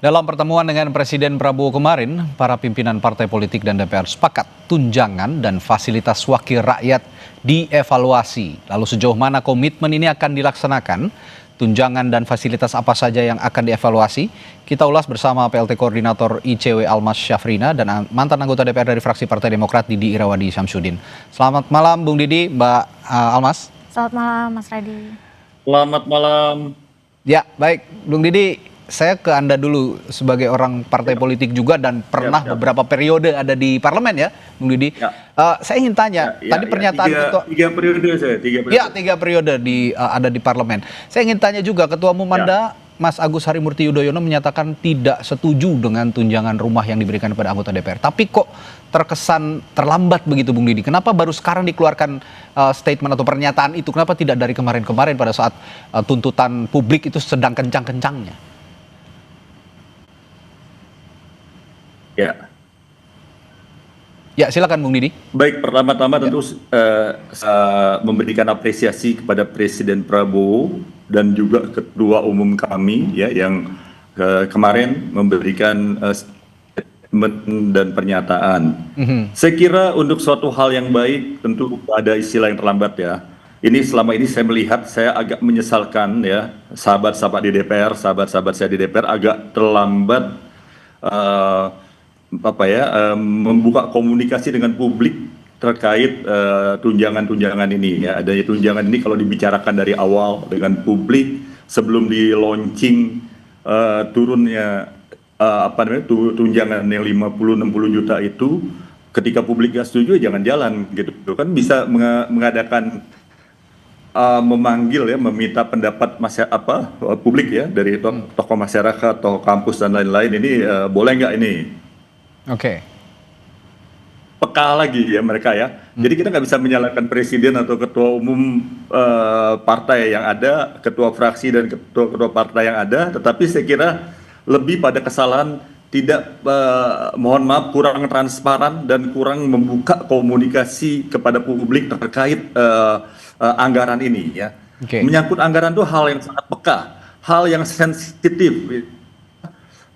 Dalam pertemuan dengan Presiden Prabowo kemarin, para pimpinan partai politik dan DPR sepakat tunjangan dan fasilitas wakil rakyat dievaluasi. Lalu sejauh mana komitmen ini akan dilaksanakan? Tunjangan dan fasilitas apa saja yang akan dievaluasi? Kita ulas bersama PLT Koordinator ICW Almas Syafrina dan mantan anggota DPR dari fraksi Partai Demokrat Didi Irawadi Syamsuddin. Selamat malam Bung Didi, Mbak Almas. Selamat malam Mas Radi. Selamat malam. Ya, baik Bung Didi. Saya ke Anda dulu sebagai orang partai politik juga dan pernah beberapa periode ada di parlemen ya, Bung Didi. Saya ingin tanya, tadi pernyataan tiga periode saya, tiga periode ada di parlemen. Saya ingin tanya juga, Ketua Umum Anda, Mas Agus Harimurti Yudhoyono menyatakan tidak setuju dengan tunjangan rumah yang diberikan kepada anggota DPR. Tapi kok terkesan terlambat begitu, Bung Didi? Kenapa baru sekarang dikeluarkan statement atau pernyataan itu? Kenapa tidak dari kemarin-kemarin pada saat tuntutan publik itu sedang kencang-kencangnya? Ya, silakan Bung Didi. Baik, pertama-tama tentu memberikan apresiasi kepada Presiden Prabowo dan juga Ketua Umum kami ya yang kemarin memberikan statement dan pernyataan. Saya kira untuk suatu hal yang baik tentu ada istilah yang terlambat ya. Ini selama ini saya melihat, saya agak menyesalkan ya, sahabat-sahabat di DPR, sahabat-sahabat saya di DPR agak terlambat membuka komunikasi dengan publik terkait tunjangan-tunjangan ini ya. Adanya tunjangan ini kalau dibicarakan dari awal dengan publik sebelum di launching turunnya tunjangan yang 50-60 juta itu, ketika publik nggak setuju jangan jalan gitu kan, bisa mengadakan memanggil ya, meminta pendapat publik ya dari tokoh masyarakat, tokoh kampus dan lain-lain. Ini boleh nggak ini? Oke. Peka lagi ya mereka ya. Jadi kita nggak bisa menyalahkan presiden atau ketua umum partai yang ada, ketua fraksi dan ketua partai yang ada. Tetapi saya kira lebih pada kesalahan tidak, mohon maaf, kurang transparan dan kurang membuka komunikasi kepada publik terkait anggaran ini ya. Menyangkut anggaran itu hal yang sangat peka, hal yang sensitif.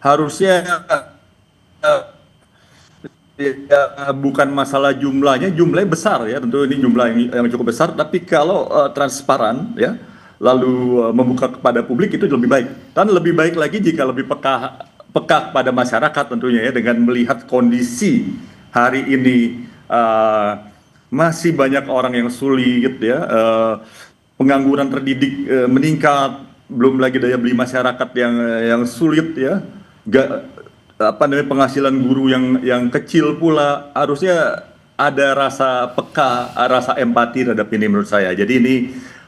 Harusnya bukan masalah jumlahnya besar ya, tentu ini jumlah yang cukup besar, tapi kalau transparan ya, lalu membuka kepada publik itu lebih baik. Dan lebih baik lagi jika lebih peka pada masyarakat tentunya ya, dengan melihat kondisi hari ini masih banyak orang yang sulit ya, pengangguran terdidik meningkat, belum lagi daya beli masyarakat yang sulit ya, penghasilan guru yang kecil pula. Harusnya ada rasa peka, rasa empati terhadap ini menurut saya. Jadi ini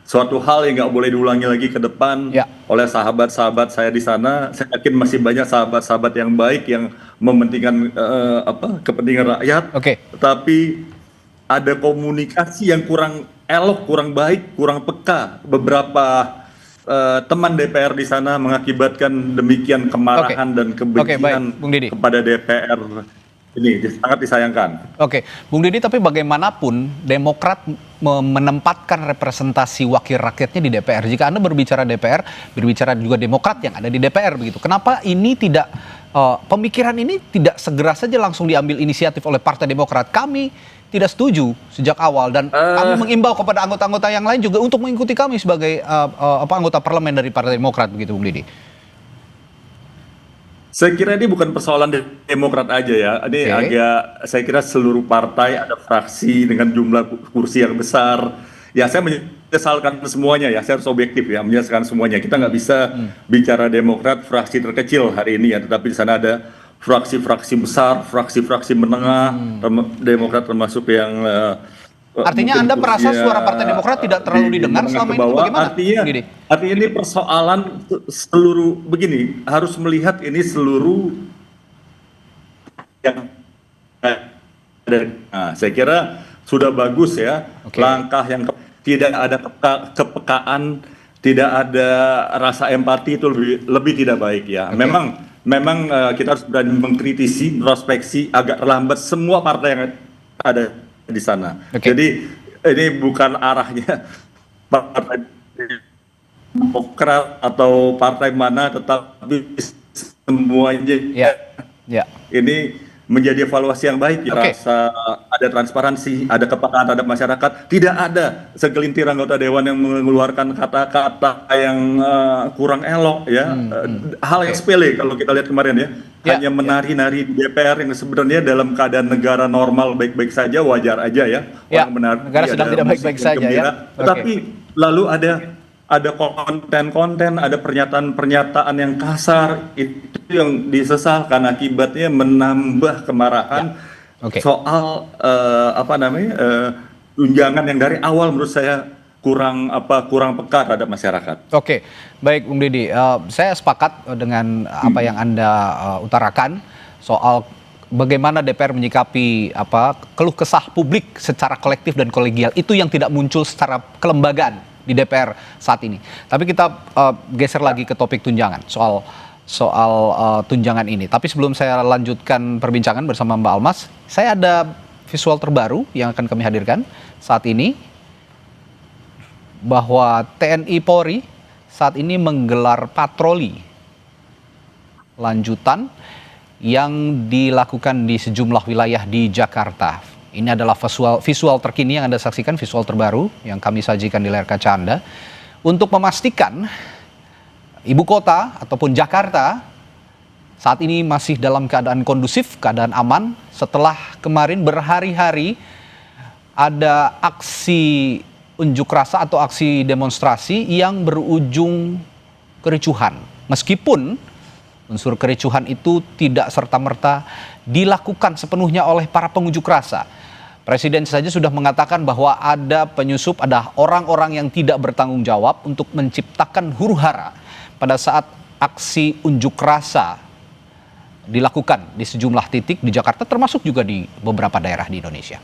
suatu hal yang nggak boleh diulangi lagi ke depan oleh sahabat-sahabat saya di sana. Saya yakin masih banyak sahabat-sahabat yang baik yang mementingkan kepentingan rakyat. Tetapi ada komunikasi yang kurang elok, kurang baik, kurang peka. Beberapa teman DPR di sana mengakibatkan demikian kemarahan dan kebencian kepada DPR. Ini sangat disayangkan. Bung Didi, tapi bagaimanapun Demokrat menempatkan representasi wakil rakyatnya di DPR. Jika Anda berbicara DPR, berbicara juga Demokrat yang ada di DPR begitu. Kenapa ini tidak pemikiran ini tidak segera saja langsung diambil inisiatif oleh Partai Demokrat? Kami tidak setuju sejak awal dan kami mengimbau kepada anggota-anggota yang lain juga untuk mengikuti kami sebagai anggota parlemen dari Partai Demokrat begitu, Bung Didi. Saya kira ini bukan persoalan Demokrat aja ya. Ini saya kira seluruh partai ada fraksi dengan jumlah kursi yang besar. Ya, saya menyesalkan semuanya ya. Saya harus objektif ya, menyesalkan semuanya. Kita nggak bisa bicara Demokrat fraksi terkecil hari ini ya, tetapi di sana ada fraksi-fraksi besar, fraksi-fraksi menengah, Demokrat termasuk yang artinya Anda merasa suara Partai Demokrat tidak terlalu didengar selama ini, bagaimana? Artinya ini persoalan seluruh, begini, harus melihat ini seluruh yang saya kira sudah bagus ya, langkah yang tidak ada kepekaan, tidak ada rasa empati itu lebih tidak baik ya. Memang kita harus berani mengkritisi, introspeksi, agak terlambat semua partai yang ada di sana. Jadi ini bukan arahnya Partai Demokrat atau partai mana, tetapi semuanya Ya. ini menjadi evaluasi yang baik ya. Rasa ada transparansi, ada kepekaan terhadap masyarakat. Tidak ada segelintir anggota dewan yang mengeluarkan kata-kata yang kurang elok ya. Hal yang sepele kalau kita lihat kemarin ya. Hanya menari-nari di DPR yang sebenarnya dalam keadaan negara normal baik-baik saja, wajar aja ya. Orang menari, negara sedang tidak baik-baik saja ya. Tetapi lalu ada konten-konten, ada pernyataan-pernyataan yang kasar, itu yang disesalkan, akibatnya menambah kemarahan soal tunjangan yang dari awal menurut saya kurang peka terhadap masyarakat. Oke, baik Bung Didi, saya sepakat dengan apa yang Anda utarakan soal bagaimana DPR menyikapi keluh kesah publik secara kolektif dan kolegial, itu yang tidak muncul secara kelembagaan di DPR saat ini. Tapi kita geser lagi ke topik tunjangan, soal tunjangan ini. Tapi sebelum saya lanjutkan perbincangan bersama Mbak Almas, saya ada visual terbaru yang akan kami hadirkan saat ini, bahwa TNI Polri saat ini menggelar patroli lanjutan yang dilakukan di sejumlah wilayah di Jakarta. Ini adalah visual terkini yang Anda saksikan, visual terbaru yang kami sajikan di layar kaca Anda, untuk memastikan ibu kota ataupun Jakarta saat ini masih dalam keadaan kondusif, keadaan aman, setelah kemarin berhari-hari ada aksi unjuk rasa atau aksi demonstrasi yang berujung kericuhan. Meskipun unsur kericuhan itu tidak serta-merta dilakukan sepenuhnya oleh para pengunjuk rasa. Presiden saja sudah mengatakan bahwa ada penyusup, ada orang-orang yang tidak bertanggung jawab untuk menciptakan huru-hara pada saat aksi unjuk rasa dilakukan di sejumlah titik di Jakarta, termasuk juga di beberapa daerah di Indonesia.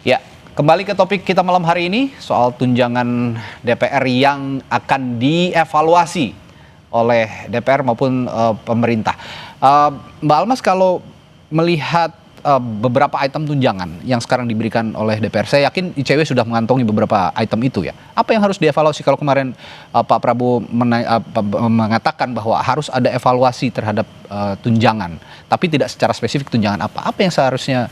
Ya, kembali ke topik kita malam hari ini soal tunjangan DPR yang akan dievaluasi oleh DPR maupun pemerintah. Mbak Almas, kalau melihat beberapa item tunjangan yang sekarang diberikan oleh DPR, saya yakin ICW sudah mengantongi beberapa item itu ya. Apa yang harus dievaluasi? Kalau kemarin Pak Prabowo mengatakan bahwa harus ada evaluasi terhadap tunjangan, tapi tidak secara spesifik tunjangan apa yang seharusnya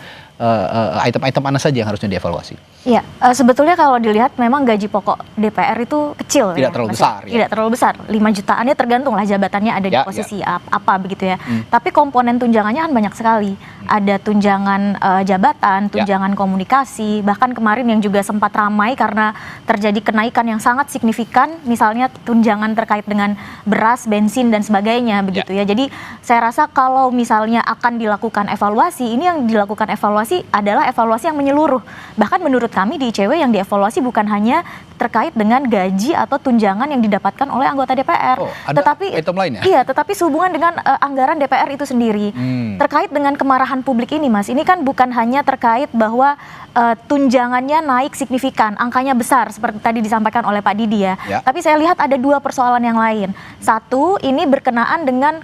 item-item mana saja yang harusnya dievaluasi? Iya, sebetulnya kalau dilihat memang gaji pokok DPR itu kecil, tidak terlalu besar. Tidak terlalu besar, 5 jutaannya tergantung lah jabatannya ada di posisi apa begitu ya. Tapi komponen tunjangannya kan banyak sekali. Ada tunjangan jabatan, tunjangan komunikasi, bahkan kemarin yang juga sempat ramai karena terjadi kenaikan yang sangat signifikan, misalnya tunjangan terkait dengan beras, bensin dan sebagainya begitu ya. Jadi saya rasa kalau misalnya akan dilakukan evaluasi, ini yang dilakukan evaluasi adalah evaluasi yang menyeluruh. Bahkan menurut kami di ICW yang dievaluasi bukan hanya terkait dengan gaji atau tunjangan yang didapatkan oleh anggota DPR, tetapi item lain ya? Iya, tetapi sehubungan dengan anggaran DPR itu sendiri. Terkait dengan kemarahan publik ini, Mas, ini kan bukan hanya terkait bahwa tunjangannya naik signifikan, angkanya besar seperti tadi disampaikan oleh Pak Didi ya. Tapi saya lihat ada dua persoalan yang lain. Satu, ini berkenaan dengan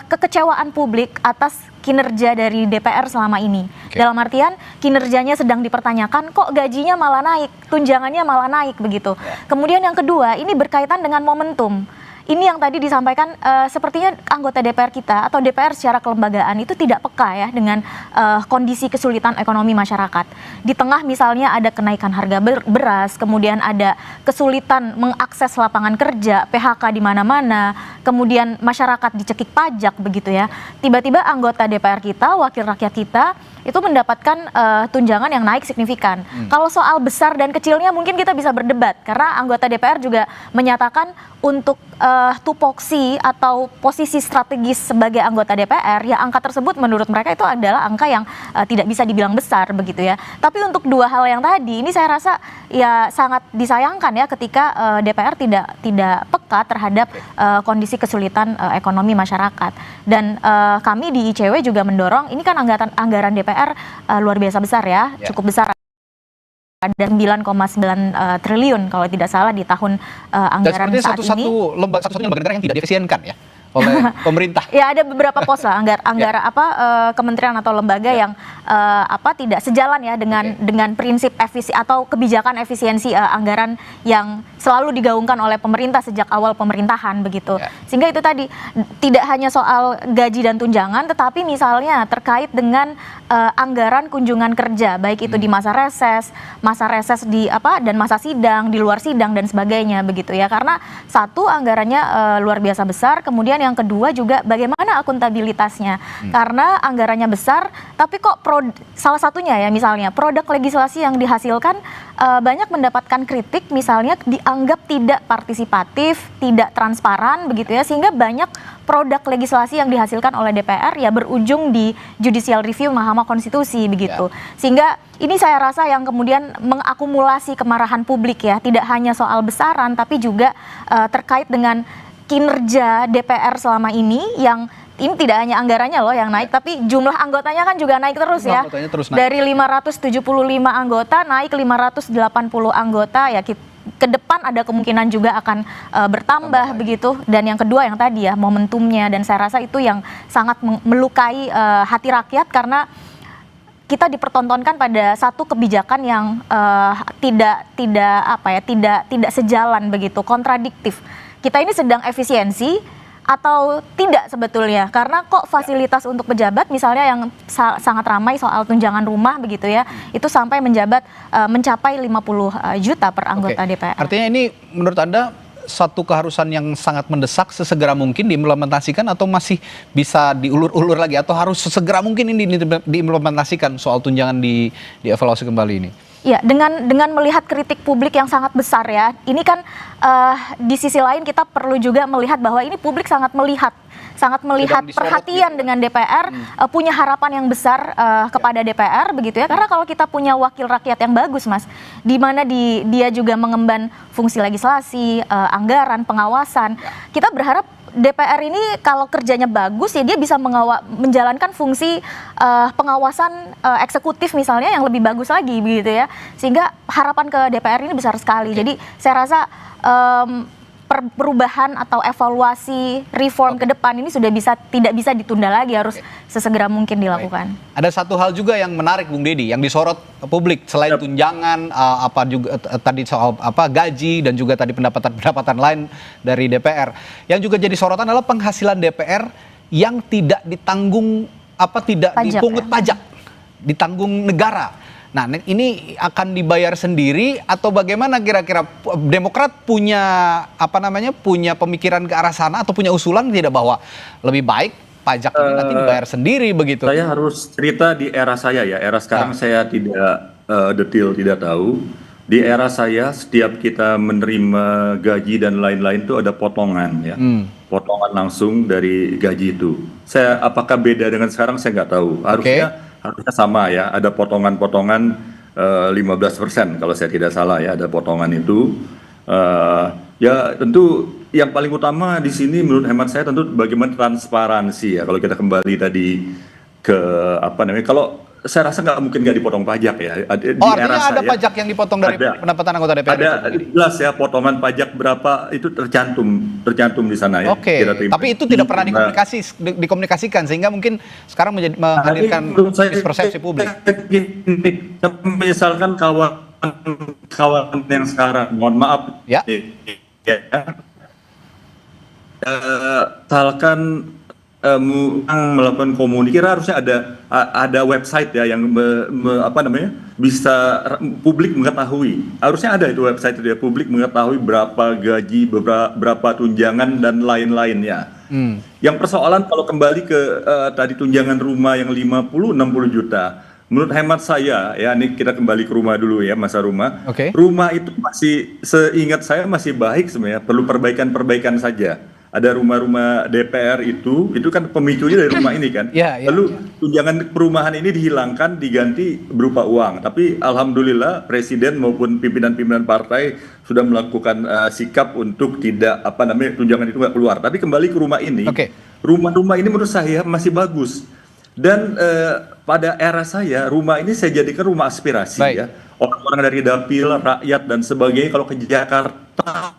kekecewaan publik atas kinerja dari DPR selama ini. Dalam artian kinerjanya sedang dipertanyakan, kok gajinya malah naik, tunjangannya malah naik begitu. Kemudian yang kedua, ini berkaitan dengan momentum. Ini yang tadi disampaikan, sepertinya anggota DPR kita atau DPR secara kelembagaan itu tidak peka ya dengan kondisi kesulitan ekonomi masyarakat. Di tengah misalnya ada kenaikan harga beras, kemudian ada kesulitan mengakses lapangan kerja, PHK di mana-mana, kemudian masyarakat dicekik pajak begitu ya. Tiba-tiba anggota DPR kita, wakil rakyat kita itu mendapatkan tunjangan yang naik signifikan. Kalau soal besar dan kecilnya mungkin kita bisa berdebat karena anggota DPR juga menyatakan untuk tupoksi atau posisi strategis sebagai anggota DPR, ya angka tersebut menurut mereka itu adalah angka yang tidak bisa dibilang besar begitu ya. Tapi untuk dua hal yang tadi ini saya rasa ya sangat disayangkan ya ketika DPR tidak peka terhadap kondisi kesulitan ekonomi masyarakat. Dan kami di ICW juga mendorong, ini kan anggaran DPR luar biasa besar ya, cukup besar. Ada 9,9 triliun kalau tidak salah di tahun anggaran saat ini. Dan satu-satunya lembaga negara yang tidak diefisienkan ya oleh pemerintah. Ya ada beberapa pos lah kementerian atau lembaga yang tidak sejalan ya dengan prinsip efisi atau kebijakan efisiensi anggaran yang selalu digaungkan oleh pemerintah sejak awal pemerintahan begitu. Sehingga itu tadi tidak hanya soal gaji dan tunjangan, tetapi misalnya terkait dengan anggaran kunjungan kerja, baik itu di masa reses di dan masa sidang, di luar sidang dan sebagainya begitu ya. Karena satu, anggarannya luar biasa besar, kemudian yang kedua juga bagaimana akuntabilitasnya. Karena anggarannya besar, tapi kok salah satunya ya misalnya produk legislasi yang dihasilkan banyak mendapatkan kritik, misalnya dianggap tidak partisipatif, tidak transparan begitu ya, sehingga banyak produk legislasi yang dihasilkan oleh DPR ya berujung di judicial review Mahkamah Konstitusi begitu. Sehingga ini saya rasa yang kemudian mengakumulasi kemarahan publik ya, tidak hanya soal besaran tapi juga terkait dengan kinerja DPR selama ini yang ini tidak hanya anggarannya loh yang naik, tapi jumlah anggotanya kan juga naik terus ya. Dari 575 anggota naik 580 anggota ya, ke depan ada kemungkinan juga akan bertambah begitu. Dan yang kedua yang tadi ya momentumnya, dan saya rasa itu yang sangat melukai hati rakyat karena kita dipertontonkan pada satu kebijakan yang tidak sejalan begitu, kontradiktif. Kita ini sedang efisiensi atau tidak sebetulnya, karena kok fasilitas untuk pejabat misalnya yang sangat ramai soal tunjangan rumah begitu ya, itu sampai mencapai 50 juta per anggota DPR. Artinya ini menurut Anda satu keharusan yang sangat mendesak, sesegera mungkin diimplementasikan atau masih bisa diulur-ulur lagi, atau harus sesegera mungkin ini diimplementasikan soal tunjangan dievaluasi kembali ini? Ya, dengan melihat kritik publik yang sangat besar ya, ini kan di sisi lain kita perlu juga melihat bahwa ini publik sangat melihat perhatian dengan DPR, punya harapan yang besar kepada DPR begitu ya, karena kalau kita punya wakil rakyat yang bagus Mas, di mana dia juga mengemban fungsi legislasi, anggaran, pengawasan, kita berharap DPR ini kalau kerjanya bagus ya dia bisa menjalankan fungsi pengawasan eksekutif misalnya yang lebih bagus lagi begitu ya, sehingga harapan ke DPR ini besar sekali. Jadi saya rasa perubahan atau evaluasi reform ke depan ini tidak bisa ditunda lagi, harus sesegera mungkin dilakukan. Ada satu hal juga yang menarik Bung Deddy yang disorot publik selain tunjangan, apa juga tadi soal gaji dan juga tadi pendapatan lain dari DPR. Yang juga jadi sorotan adalah penghasilan DPR yang tidak ditanggung dipungut pajak, ditanggung negara. Nah, ini akan dibayar sendiri atau bagaimana kira-kira? Demokrat punya punya pemikiran ke arah sana atau punya usulan tidak bahwa lebih baik pajak ini nanti dibayar sendiri begitu? Saya harus cerita di era saya ya. Era sekarang saya tidak detail, tidak tahu. Di era saya setiap kita menerima gaji dan lain-lain itu ada potongan ya. Potongan langsung dari gaji itu. Apakah beda dengan sekarang saya nggak tahu. Harusnya sama ya, ada potongan-potongan 15% kalau saya tidak salah ya, ada potongan itu. Ya tentu yang paling utama di sini menurut hemat saya tentu bagaimana transparansi ya. Kalau kita kembali tadi ke kalau saya rasa nggak mungkin nggak dipotong pajak ya. Artinya ada pajak yang dipotong dari pendapatan anggota DPR? Ada jelas ya, potongan pajak berapa itu tercantum di sana ya. Tapi itu tidak pernah dikomunikasikan sehingga mungkin sekarang menghadirkan mispersepsi publik. Misalkan kawan yang sekarang, mohon maaf ya. Misalkan melakukan komunikasi, harusnya ada website ya yang bisa publik mengetahui. Harusnya ada itu website itu ya, publik mengetahui berapa gaji, berapa tunjangan dan lain-lainnya. Yang persoalan kalau kembali ke tadi tunjangan rumah yang 50-60 juta. Menurut hemat saya ya, ini kita kembali ke rumah dulu ya, masa rumah. Rumah itu masih, seingat saya masih baik sebenarnya, perlu perbaikan saja. Ada rumah-rumah DPR itu kan pemicunya dari rumah ini kan. Lalu tunjangan perumahan ini dihilangkan, diganti berupa uang. Tapi alhamdulillah presiden maupun pimpinan-pimpinan partai sudah melakukan sikap untuk tidak tunjangan itu nggak keluar. Tapi kembali ke rumah ini, rumah-rumah ini menurut saya masih bagus. Dan pada era saya rumah ini saya jadikan rumah aspirasi ya. Orang-orang dari dapil, rakyat dan sebagainya kalau ke Jakarta.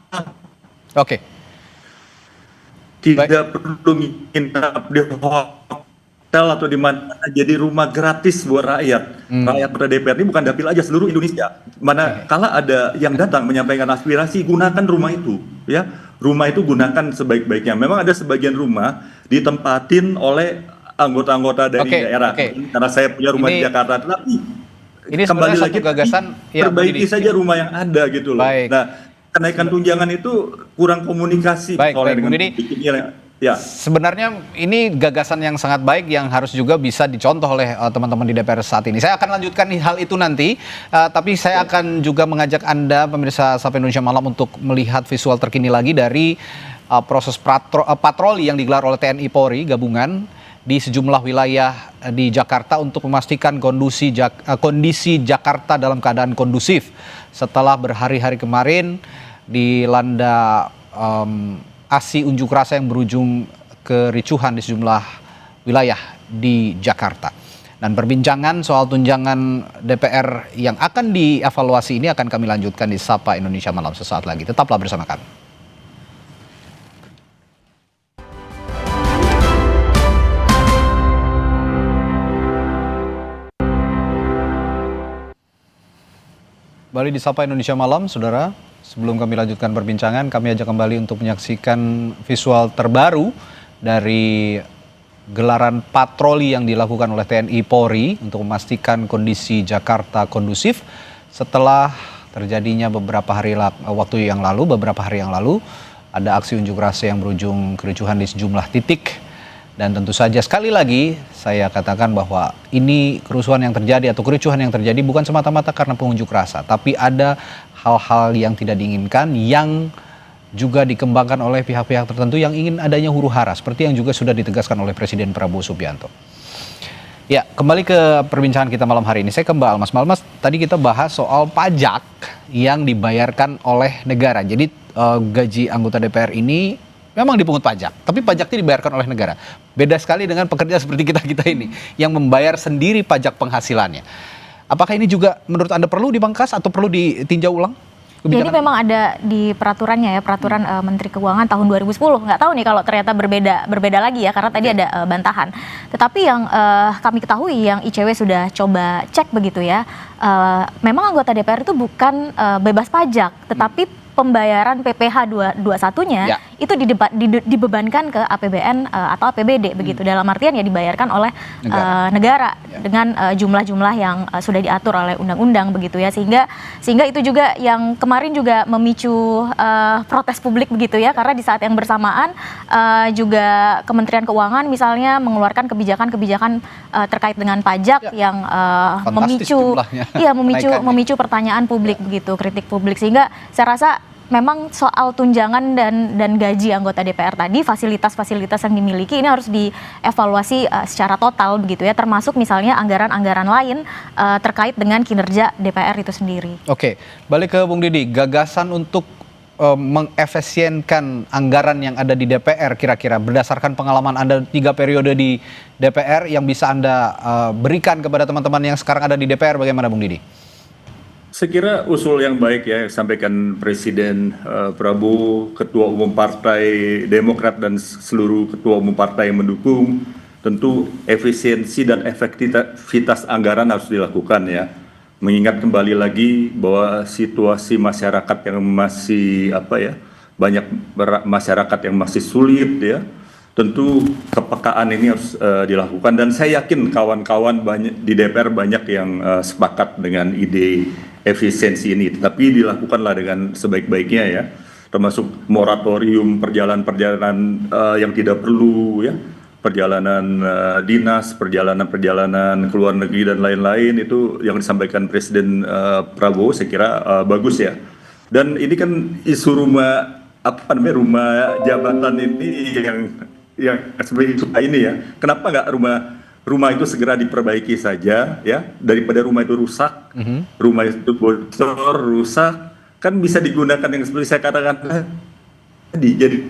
Tidak perlu nginap di hotel atau di mana, jadi rumah gratis buat rakyat. Rakyat pada DPR ini bukan dapil aja, seluruh Indonesia. Mana kala ada yang datang menyampaikan aspirasi, gunakan rumah itu, ya. Rumah itu gunakan sebaik-baiknya. Memang ada sebagian rumah ditempatin oleh anggota-anggota dari daerah. Karena saya punya rumah di Jakarta, tapi ini kembali lagi gagasan perbaiki saja rumah yang ada gitu loh. Nah, kenaikan tunjangan itu kurang komunikasi oleh dengan ya. Sebenarnya ini gagasan yang sangat baik yang harus juga bisa dicontoh oleh teman-teman di DPR saat ini. Saya akan lanjutkan hal itu nanti, tapi saya akan juga mengajak Anda pemirsa Sapa Indonesia Malam untuk melihat visual terkini lagi dari proses patroli yang digelar oleh TNI Polri gabungan di sejumlah wilayah di Jakarta untuk memastikan kondisi Jakarta dalam keadaan kondusif setelah berhari-hari kemarin dilanda aksi unjuk rasa yang berujung kericuhan di sejumlah wilayah di Jakarta. Dan perbincangan soal tunjangan DPR yang akan dievaluasi ini akan kami lanjutkan di Sapa Indonesia Malam sesaat lagi. Tetaplah bersama kami. Kembali di Sapa Indonesia Malam, saudara. Sebelum kami lanjutkan perbincangan, kami ajak kembali untuk menyaksikan visual terbaru dari gelaran patroli yang dilakukan oleh TNI Polri untuk memastikan kondisi Jakarta kondusif setelah terjadinya beberapa hari yang lalu ada aksi unjuk rasa yang berujung kericuhan di sejumlah titik. Dan tentu saja sekali lagi saya katakan bahwa ini kerusuhan yang terjadi atau kericuhan yang terjadi bukan semata-mata karena pengunjuk rasa, tapi ada hal-hal yang tidak diinginkan yang juga dikembangkan oleh pihak-pihak tertentu yang ingin adanya huru-hara seperti yang juga sudah ditegaskan oleh Presiden Prabowo Subianto. Ya, kembali ke perbincangan kita malam hari ini. Saya ke Mbak Almas. Mbak Almas, tadi kita bahas soal pajak yang dibayarkan oleh negara. Jadi gaji anggota DPR ini memang dipungut pajak, tapi pajaknya dibayarkan oleh negara. Beda sekali dengan pekerja seperti kita ini yang membayar sendiri pajak penghasilannya. Apakah ini juga menurut Anda perlu dipangkas atau perlu ditinjau ulang? Jadi memang ada di peraturannya ya, peraturan Menteri Keuangan tahun 2010. Nggak tahu nih kalau ternyata berbeda lagi ya, karena tadi ada bantahan. Tetapi yang kami ketahui, yang ICW sudah coba cek begitu ya, memang anggota DPR itu bukan bebas pajak, tetapi pembayaran PPh 21-nya itu dibebankan ke APBN atau APBD begitu. Dalam artian ya dibayarkan oleh negara dengan jumlah-jumlah yang sudah diatur oleh undang-undang begitu ya, sehingga itu juga yang kemarin juga memicu protes publik begitu ya, karena di saat yang bersamaan juga Kementerian Keuangan misalnya mengeluarkan kebijakan-kebijakan terkait dengan pajak yang memicu pertanyaan publik begitu, kritik publik, sehingga saya rasa memang soal tunjangan dan gaji anggota DPR tadi, fasilitas-fasilitas yang dimiliki ini harus dievaluasi secara total begitu ya, termasuk misalnya anggaran-anggaran lain terkait dengan kinerja DPR itu sendiri. Oke, balik ke Bung Didi, gagasan untuk mengefisienkan anggaran yang ada di DPR kira-kira berdasarkan pengalaman Anda 3 periode di DPR yang bisa Anda berikan kepada teman-teman yang sekarang ada di DPR, bagaimana Bung Didi? Saya kira usul yang baik ya sampaikan Presiden Prabowo, Ketua Umum Partai Demokrat dan seluruh Ketua Umum Partai yang mendukung. Tentu efisiensi dan efektivitas anggaran harus dilakukan ya. Mengingat kembali lagi bahwa situasi masyarakat yang masih banyak masyarakat yang masih sulit ya. Tentu kepekaan ini harus dilakukan, dan saya yakin kawan-kawan di DPR banyak yang sepakat dengan ide efisiensi ini, tetapi dilakukanlah dengan sebaik-baiknya ya, termasuk moratorium perjalanan-perjalanan yang tidak perlu ya, perjalanan dinas, perjalanan ke luar negeri dan lain-lain, itu yang disampaikan Presiden Prabowo saya kira bagus ya. Dan ini kan isu rumah jabatan ini yang sebagai ini ya, kenapa nggak rumah itu segera diperbaiki saja ya, daripada rumah itu rusak, rumah itu bocor, rusak, kan bisa digunakan yang seperti saya katakan tadi, jadi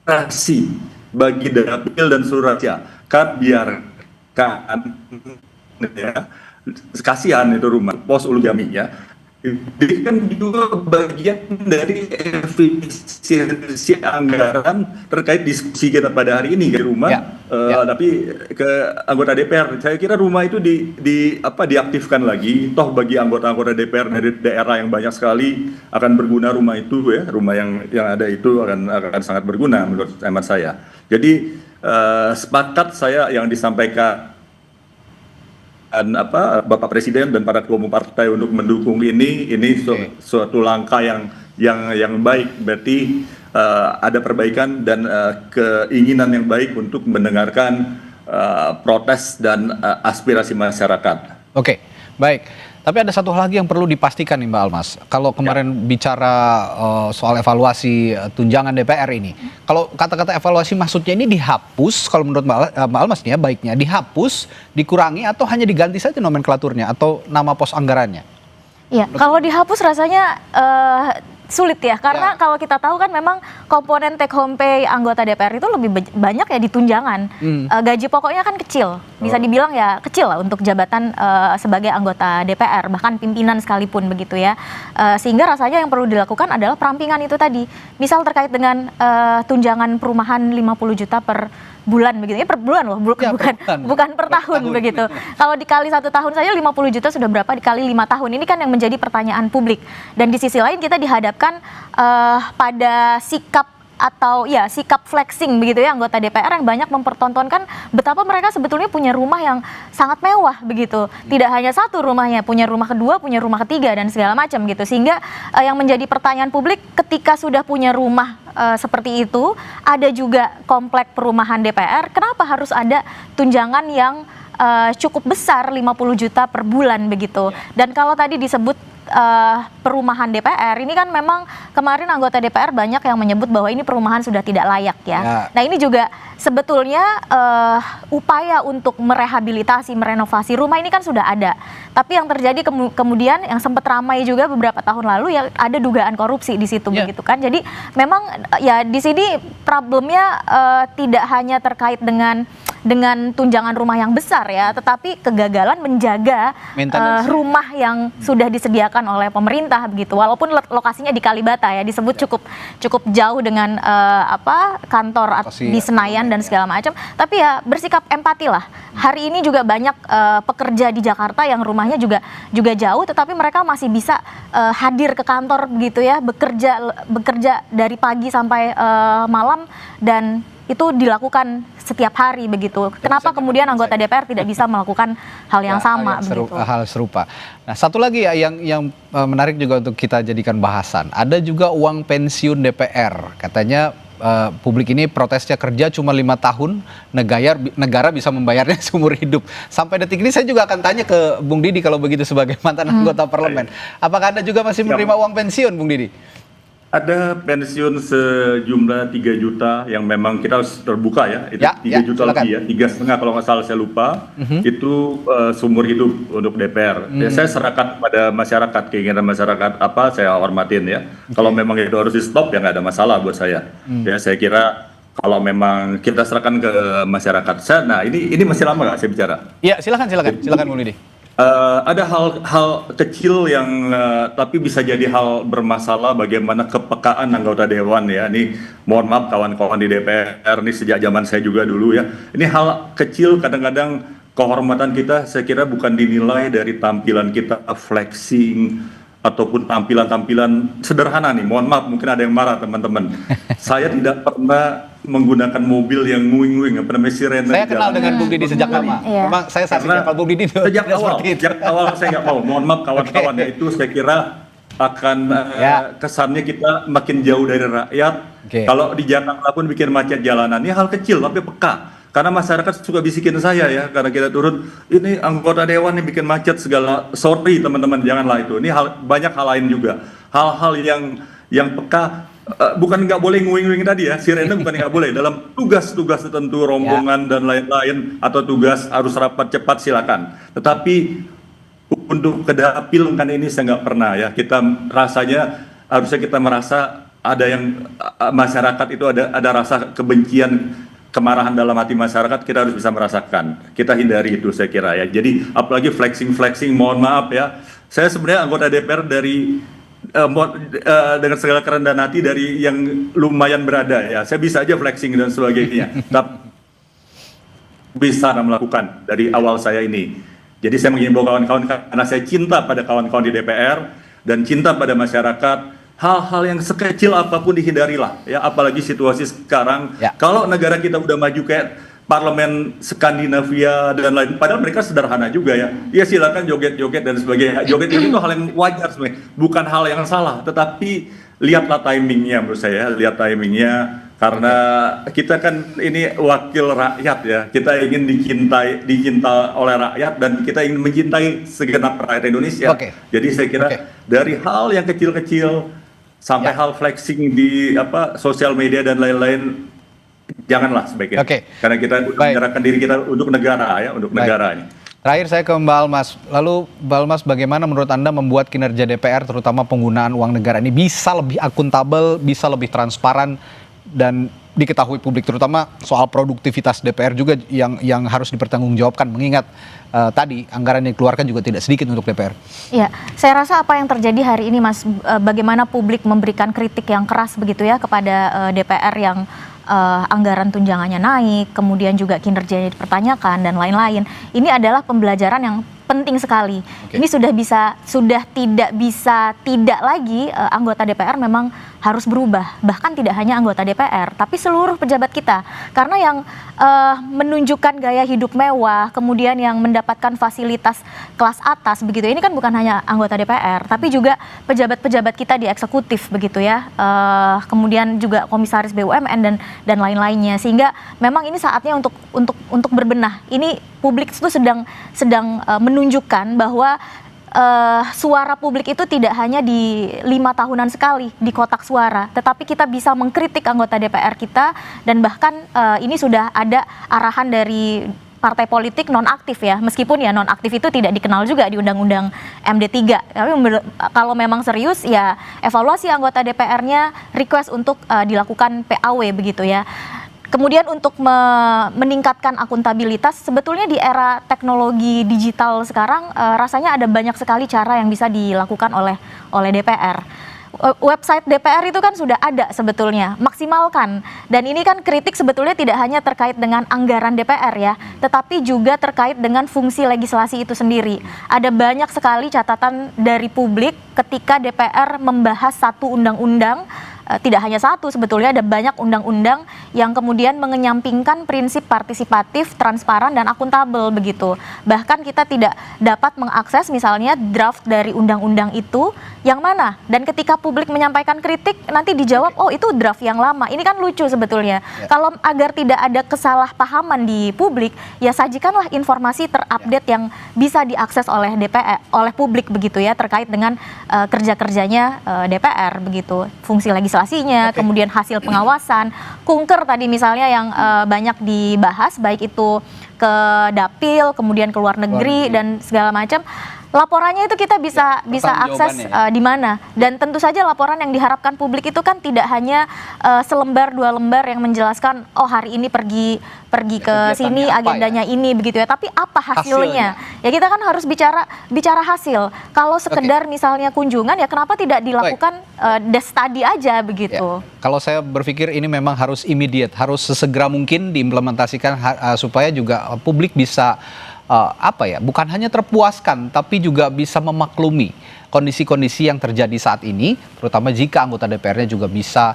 aspirasi bagi dapil dan seluruh rakyat, kan biarkan ya, kasihan itu rumah pos Ulu Jami ya, Jadi kan juga bagian dari efisiensi anggaran terkait diskusi kita pada hari ini ke rumah, tapi ke anggota DPR. Saya kira rumah itu diaktifkan lagi. Toh bagi anggota-anggota DPR dari daerah yang banyak sekali akan berguna rumah itu ya. Rumah yang ada itu akan sangat berguna menurut hemat saya. Jadi sepakat saya yang disampaikan Bapak Presiden dan para ketua umum partai untuk mendukung ini suatu langkah yang baik, berarti ada perbaikan dan keinginan yang baik untuk mendengarkan protes dan aspirasi masyarakat. Oke, baik. Tapi ada satu hal lagi yang perlu dipastikan nih Mbak Almas. Kalau kemarin bicara soal evaluasi tunjangan DPR ini, kalau kata-kata evaluasi maksudnya ini dihapus, kalau menurut Mbak Almas nih ya, baiknya dihapus, dikurangi, atau hanya diganti saja nomenklaturnya atau nama pos anggarannya? Iya, kalau dihapus rasanya sulit ya, karena kalau kita tahu kan memang komponen take home pay anggota DPR itu lebih banyak ya di tunjangan. Gaji pokoknya kan kecil, bisa dibilang ya kecil lah untuk jabatan sebagai anggota DPR, bahkan pimpinan sekalipun begitu ya. Sehingga rasanya yang perlu dilakukan adalah perampingan itu tadi. Misal terkait dengan tunjangan perumahan 50 juta per bulan begitu ya, per bulan loh, bukan per tahun begitu. Kalau dikali 1 tahun saja 50 juta sudah berapa dikali 5 tahun, ini kan yang menjadi pertanyaan publik. Dan di sisi lain kita dihadapkan pada sikap flexing begitu ya anggota DPR yang banyak mempertontonkan betapa mereka sebetulnya punya rumah yang sangat mewah begitu. Tidak hanya satu rumahnya, punya rumah kedua, punya rumah ketiga dan segala macam gitu. Sehingga yang menjadi pertanyaan publik ketika sudah punya rumah seperti itu, ada juga komplek perumahan DPR, kenapa harus ada tunjangan yang cukup besar 50 juta per bulan begitu. Dan kalau tadi disebut perumahan DPR, ini kan memang kemarin anggota DPR banyak yang menyebut bahwa ini perumahan sudah tidak layak ya. Nah ini juga sebetulnya upaya untuk merehabilitasi, merenovasi rumah ini kan sudah ada. Tapi yang terjadi kemudian yang sempat ramai juga beberapa tahun lalu ya ada dugaan korupsi di situ begitu kan. Jadi memang ya di sini problemnya tidak hanya terkait dengan tunjangan rumah yang besar ya, tetapi kegagalan menjaga rumah yang sudah disediakan oleh pemerintah begitu. Walaupun lokasinya di Kalibata ya, disebut cukup jauh dengan kantor di Senayan dan segala macam. Tapi ya bersikap empati lah. Hari ini juga banyak pekerja di Jakarta yang rumahnya juga jauh, tetapi mereka masih bisa hadir ke kantor begitu ya, bekerja dari pagi sampai malam, dan itu dilakukan setiap hari begitu. Kenapa kemudian anggota DPR tidak bisa melakukan hal yang sama begitu? Hal serupa. Nah, satu lagi ya yang menarik juga untuk kita jadikan bahasan. Ada juga uang pensiun DPR. Katanya publik ini protesnya kerja cuma 5 tahun, negara bisa membayarnya seumur hidup. Sampai detik ini saya juga akan tanya ke Bung Didi kalau begitu sebagai mantan anggota parlemen. Apakah Anda juga masih menerima uang pensiun, Bung Didi? Ada pensiun sejumlah 3 juta yang memang kita harus terbuka ya, itu 3 juta silakan. Lebih ya, 3,5 kalau nggak salah saya lupa, itu seumur hidup untuk DPR. Ya, saya serahkan pada masyarakat, keinginan masyarakat apa saya hormatin ya. Kalau memang itu harus di stop ya nggak ada masalah buat saya. Ya saya kira kalau memang kita serahkan ke masyarakat. Nah ini masih lama nggak saya bicara? Iya silakan Bung Didi. Ada hal kecil yang tapi bisa jadi hal bermasalah, bagaimana kepekaan anggota dewan ya. Ini mohon maaf kawan-kawan di DPR, ini sejak zaman saya juga dulu ya. Ini hal kecil, kadang-kadang kehormatan kita saya kira bukan dinilai dari tampilan kita flexing ataupun tampilan-tampilan sederhana nih. Mohon maaf mungkin ada yang marah teman-teman. Saya tidak pernah menggunakan mobil yang nguing-nguing, apa namanya sirene. Saya kenal dengan Bung Didi sejak lama. Memang saya saksikan Pak Bung Didi sejak awal saya nggak mau. Mohon maaf kawan-kawan ya, itu saya kira akan kesannya kita makin jauh dari rakyat. Kalau di Jakarta pun bikin macet jalanan, ini hal kecil tapi peka. Karena masyarakat suka bisikin saya ya, karena kita turun, ini anggota dewan nih bikin macet segala. Sorry teman-teman, janganlah itu. Ini banyak hal lain juga. Hal-hal yang peka. Bukan nggak boleh nguing-nguing tadi ya, sirene bukan nggak boleh. Dalam tugas-tugas tertentu, rombongan dan lain-lain, atau tugas harus rapat cepat silakan. Tetapi untuk kedapil kan ini saya nggak pernah ya. Kita rasanya harusnya kita merasa ada yang masyarakat itu ada rasa kebencian kemarahan dalam hati masyarakat kita harus bisa merasakan. Kita hindari itu saya kira ya. Jadi apalagi flexing, mohon maaf ya. Saya sebenarnya anggota DPR dari dengan segala kerendahan hati dari yang lumayan berada ya. Saya bisa aja flexing dan sebagainya. Tapi bisa melakukan dari awal saya ini. Jadi saya mengimbau kawan-kawan karena saya cinta pada kawan-kawan di DPR dan cinta pada masyarakat. Hal-hal yang sekecil apapun dihindarilah ya, apalagi situasi sekarang. Kalau negara kita udah maju kayak parlemen Skandinavia dan lain, padahal mereka sederhana juga ya. Ya silakan joget-joget dan sebagainya. Joget-joget itu hal yang wajar sebenarnya, bukan hal yang salah. Tetapi lihatlah timingnya menurut saya, lihat timingnya. Karena kita kan ini wakil rakyat ya, kita ingin dicintai oleh rakyat dan kita ingin mencintai segenap rakyat Indonesia. Jadi saya kira dari hal yang kecil-kecil sampai hal flexing di sosial media dan lain-lain, janganlah sebaiknya. Karena kita menyerahkan diri kita untuk negara ya, untuk negara ini. Terakhir saya ke Mbak Almas. Lalu Mbak Almas, bagaimana menurut Anda membuat kinerja DPR terutama penggunaan uang negara ini bisa lebih akuntabel, bisa lebih transparan dan diketahui publik, terutama soal produktivitas DPR juga yang harus dipertanggungjawabkan, mengingat tadi anggaran yang dikeluarkan juga tidak sedikit untuk DPR. Iya, saya rasa apa yang terjadi hari ini, Mas, bagaimana publik memberikan kritik yang keras begitu ya kepada DPR yang anggaran tunjangannya naik, kemudian juga kinerjanya dipertanyakan dan lain-lain. Ini adalah pembelajaran yang penting sekali. Ini sudah tidak lagi anggota DPR memang harus berubah. Bahkan tidak hanya anggota DPR, tapi seluruh pejabat kita. Karena yang menunjukkan gaya hidup mewah, kemudian yang mendapatkan fasilitas kelas atas begitu. Ini kan bukan hanya anggota DPR, tapi juga pejabat-pejabat kita di eksekutif begitu ya. Kemudian juga komisaris BUMN dan lain-lainnya. Sehingga memang ini saatnya untuk berbenah. Ini publik itu sedang menunjukkan bahwa suara publik itu tidak hanya di 5 tahunan sekali di kotak suara, tetapi kita bisa mengkritik anggota DPR kita dan bahkan ini sudah ada arahan dari partai politik nonaktif ya, meskipun ya nonaktif itu tidak dikenal juga di Undang-Undang MD3. Tapi kalau memang serius ya evaluasi anggota DPR-nya request untuk dilakukan PAW begitu ya. Kemudian untuk meningkatkan akuntabilitas, sebetulnya di era teknologi digital sekarang rasanya ada banyak sekali cara yang bisa dilakukan oleh DPR. Website DPR itu kan sudah ada sebetulnya, maksimalkan. Dan ini kan kritik sebetulnya tidak hanya terkait dengan anggaran DPR ya, tetapi juga terkait dengan fungsi legislasi itu sendiri. Ada banyak sekali catatan dari publik ketika DPR membahas satu undang-undang. Tidak hanya satu, sebetulnya ada banyak undang-undang yang kemudian mengenyampingkan prinsip partisipatif, transparan, dan akuntabel begitu. Bahkan kita tidak dapat mengakses misalnya draft dari undang-undang itu yang mana. Dan ketika publik menyampaikan kritik, nanti dijawab, oh itu draft yang lama. Ini kan lucu sebetulnya. Kalau agar tidak ada kesalahpahaman di publik, ya sajikanlah informasi terupdate yang bisa diakses oleh DPR, oleh publik begitu ya, terkait dengan kerja-kerjanya DPR begitu. Fungsi legislasinya, kemudian hasil pengawasan, kunker tadi misalnya yang banyak dibahas, baik itu ke dapil, kemudian ke luar negeri dan segala macam. Laporannya itu kita bisa akses di mana, dan tentu saja laporan yang diharapkan publik itu kan tidak hanya selembar 2 lembar yang menjelaskan oh hari ini pergi ke sini agendanya ini begitu ya, tapi apa hasilnya? Ya kita kan harus bicara hasil. Kalau sekedar misalnya kunjungan ya kenapa tidak dilakukan desk study aja begitu? Kalau saya berpikir ini memang harus immediate, harus sesegera mungkin diimplementasikan supaya juga publik bisa bukan hanya terpuaskan, tapi juga bisa memaklumi kondisi-kondisi yang terjadi saat ini, terutama jika anggota DPR-nya juga bisa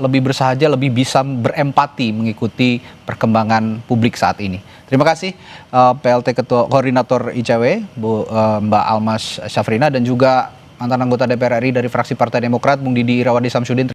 lebih bersahaja, lebih bisa berempati mengikuti perkembangan publik saat ini. Terima kasih PLT Ketua Koordinator ICW, Mbak Almas Syafrina, dan juga mantan anggota DPR RI dari fraksi Partai Demokrat, Bung Didi Irawadi Samsudin.